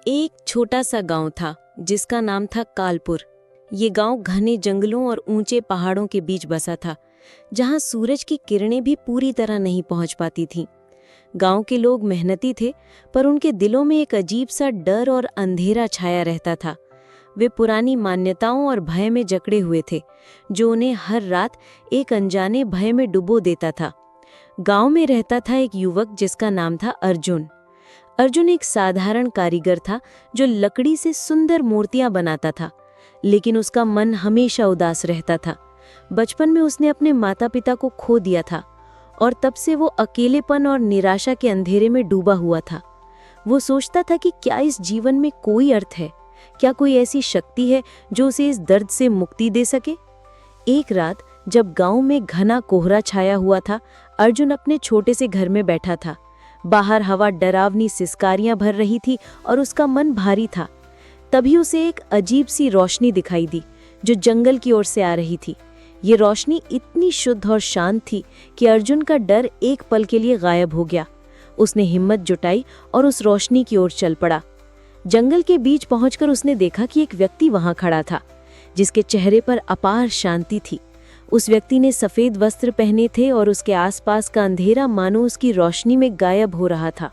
एक छोटा सा गांव था जिसका नाम था कालपुर। ये गांव घने जंगलों और ऊंचे पहाड़ों के बीच बसा था, जहां सूरज की किरणें भी पूरी तरह नहीं पहुंच पाती थीं। गांव के लोग मेहनती थे, पर उनके दिलों में एक अजीब सा डर और अंधेरा छाया रहता था। वे पुरानी मान्यताओं और भय में जकड़े हुए थे, जो उन्हें हर रात एक अनजाने भय में डुबो देता था। गांव में रहता था एक युवक जिसका नाम था अर्जुन। अर्जुन एक साधारण कारीगर था जो लकड़ी से सुंदर मूर्तियां बनाता था, लेकिन उसका मन हमेशा उदास रहता था। बचपन में उसने अपने माता पिता को खो दिया था और तब से वो अकेलेपन और निराशा के अंधेरे में डूबा हुआ था। वो सोचता था कि क्या इस जीवन में कोई अर्थ है, क्या कोई ऐसी शक्ति है जो उसे इस दर्द से मुक्ति दे सके। एक रात जब गांव में घना कोहरा छाया हुआ था, अर्जुन अपने छोटे से घर में बैठा था। बाहर हवा डरावनी सिसकारियां भर रही थी और उसका मन भारी था। तभी उसे एक अजीब सी रोशनी दिखाई दी जो जंगल की ओर से आ रही थी। ये रोशनी इतनी शुद्ध और शांत थी कि अर्जुन का डर एक पल के लिए गायब हो गया। उसने हिम्मत जुटाई और उस रोशनी की ओर चल पड़ा। जंगल के बीच पहुंचकर उसने देखा कि एक व्यक्ति वहां खड़ा था, जिसके चेहरे पर अपार शांति थी। उस व्यक्ति ने सफेद वस्त्र पहने थे और उसके आसपास का अंधेरा मानो उसकी रोशनी में गायब हो रहा था।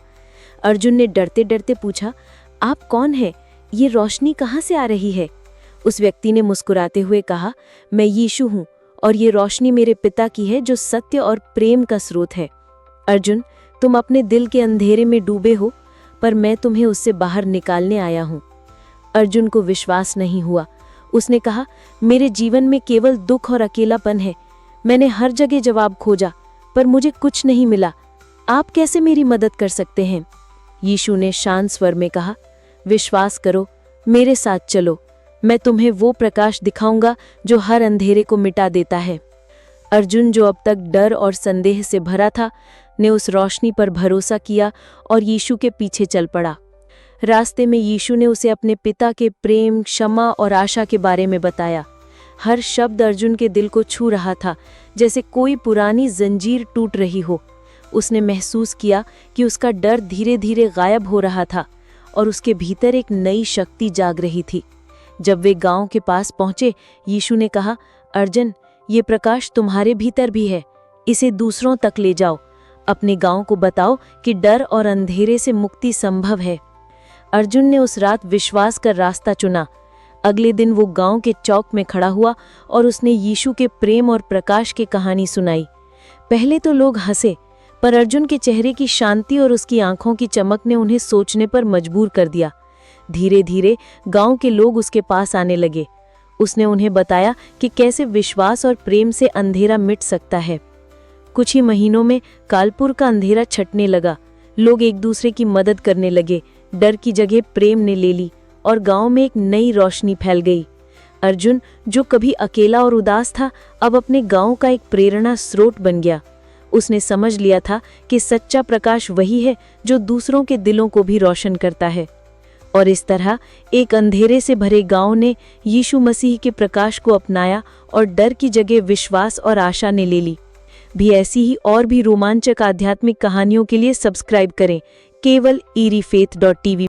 अर्जुन ने डरते डरते पूछा, आप कौन हैं? ये रोशनी कहाँ से आ रही है? उस व्यक्ति ने मुस्कुराते हुए कहा, मैं यीशु हूँ और ये रोशनी मेरे पिता की है जो सत्य और प्रेम का स्रोत है। अर्जुन, तुम अपने दिल के अंधेरे में डूबे हो, पर मैं तुम्हें उससे बाहर निकालने आया हूँ। अर्जुन को विश्वास नहीं हुआ। उसने कहा, मेरे जीवन में केवल दुख और अकेलापन है। मैंने हर जगह जवाब खोजा, पर मुझे कुछ नहीं मिला। आप कैसे मेरी मदद कर सकते हैं? यीशु ने शांत स्वर में कहा, विश्वास करो, मेरे साथ चलो। मैं तुम्हें वो प्रकाश दिखाऊंगा जो हर अंधेरे को मिटा देता है। अर्जुन, जो अब तक डर और संदेह से भरा था, ने उस रोशनी पर भरोसा किया और यीशु के पीछे चल पड़ा। रास्ते में यीशु ने उसे अपने पिता के प्रेम, क्षमा और आशा के बारे में बताया। हर शब्द अर्जुन के दिल को छू रहा था, जैसे कोई पुरानी जंजीर टूट रही हो। उसने महसूस किया कि उसका डर धीरे धीरे गायब हो रहा था और उसके भीतर एक नई शक्ति जाग रही थी। जब वे गांव के पास पहुंचे, यीशु ने कहा, अर्जुन, ये प्रकाश तुम्हारे भीतर भी है। इसे दूसरों तक ले जाओ। अपने गांव को बताओ कि डर और अंधेरे से मुक्ति संभव है। अर्जुन ने उस रात विश्वास कर रास्ता चुना। अगले दिन वो गांव के चौक में खड़ा हुआ और उसने यीशु के प्रेम और प्रकाश की कहानी सुनाई। पहले तो लोग हंसे, पर अर्जुन के चेहरे की शांति और उसकी आंखों की चमक ने उन्हें सोचने पर मजबूर कर दिया। धीरे धीरे गांव के लोग उसके पास आने लगे। उसने उन्हें बताया कि कैसे विश्वास और प्रेम से अंधेरा मिट सकता है। कुछ ही महीनों में कालपुर का अंधेरा छटने लगा। लोग एक दूसरे की मदद करने लगे। डर की जगह प्रेम ने ले ली और गांव में एक नई रोशनी फैल गई। अर्जुन, जो कभी अकेला और उदास था, अब अपने गांव का एक प्रेरणा स्रोत बन गया। उसने समझ लिया था कि सच्चा प्रकाश वही है जो दूसरों के दिलों को भी रोशन करता है। और इस तरह एक अंधेरे से भरे गांव ने यीशु मसीह के प्रकाश को अपनाया और डर की जगह विश्वास और आशा ने ले ली। भी ऐसी ही और भी रोमांचक आध्यात्मिक कहानियों के लिए सब्सक्राइब करें केवल ERIfaith.tv।